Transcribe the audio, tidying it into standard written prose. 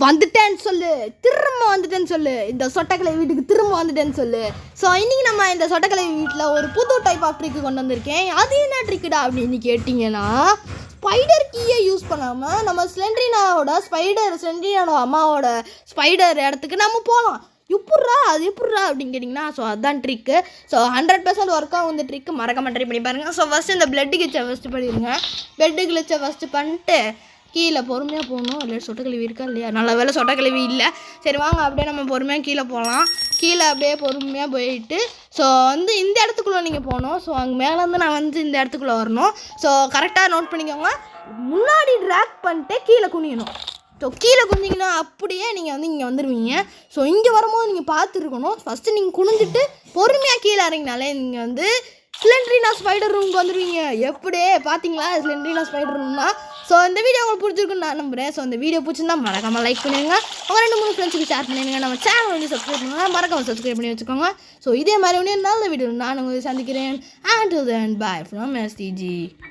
வந்துட்டேன்னு சொல்லு, திரும்ப வந்துட்டேன்னு சொல்லு, இந்த சொட்டக்கலை வீட்டுக்கு திரும்ப வந்துட்டேன்னு சொல்லு. ஸோ இன்றைக்கி நம்ம இந்த சொட்டக்கலை வீட்டில் ஒரு புது டைப் ஆஃப் ட்ரிக்கு கொண்டு வந்திருக்கேன். அது என்ன ட்ரிக்குடா அப்படின்னு கேட்டிங்கன்னா, ஸ்பைடர் கீயை யூஸ் பண்ணாமல் நம்ம ஸ்லெண்ட்ரினாவோட அம்மாவோட ஸ்பைடர் இடத்துக்கு நம்ம போகலாம். எப்பட்றா அப்படின்னு கேட்டிங்கன்னா, ஸோ அதுதான் ட்ரிக்கு. ஸோ 100% ஒர்க் ஆகும் இந்த ட்ரிக்கு. மறக்காம ட்ரை பண்ணி பாருங்கள். ஸோ ஃபஸ்ட்டு இந்த பிளட்டு கிச்சை ஃபஸ்ட்டு பண்ணிடுங்க. பிளட்டு கிச்சை ஃபஸ்ட்டு பண்ணிட்டு கீழே பொறுமையாக போகணும். இல்லை சொட்டக்கழுவி இருக்கா இல்லையா? நல்ல வேலை சொட்டக்கழுவி இல்லை. சரி வாங்க அப்படியே நம்ம பொறுமையாக கீழே போகலாம். கீழே அப்படியே பொறுமையாக போயிட்டு ஸோ இந்த இடத்துக்குள்ளே நீங்கள் போகணும். ஸோ அங்கே மேலேருந்து நான் இந்த இடத்துக்குள்ளே வரணும். ஸோ கரெக்டாக நோட் பண்ணிக்கோங்க. முன்னாடி ட்ராக் பண்ணிட்டு கீழே குனியணும். ஸோ கீழே குனிஞ்சிங்கன்னா அப்படியே நீங்கள் இங்கே வந்துடுவீங்க. ஸோ இங்கே வரும்போது நீங்கள் பார்த்துருக்கணும். ஃபஸ்ட்டு நீங்கள் குனிஞ்சிட்டு பொறுமையாக கீழே இறங்கினாலே நீங்கள் ஸ்லெண்ட்ரினா ஸ்பைடர் ரூமுக்கு வந்துடுவீங்க. எப்படியே பார்த்தீங்களா ஸ்லெண்ட்ரினா ஸ்பைடர் ரூம்னா? ஸோ இந்த வீடியோ உங்களுக்கு பிடிச்சிருக்குன்னு நான் நம்புகிறேன். ஸோ இந்த வீடியோ பிடிச்சிருந்தா மறக்காமல் லைக் பண்ணிடுங்க. உங்கள் 2-3 ஃப்ரெண்ட்ஸுக்கு ஷேர் பண்ணிடுங்க. நம்ம சேனல் சப்ஸ்கிரைப் பண்ணுங்க. மறக்காமல் சப்ஸ்கிரைப் பண்ணி வச்சுக்கோங்க. ஸோ இதே மாதிரி நல்ல வீடியோ நான் உங்களை சந்திக்கிறேன். Until then, bye from STG.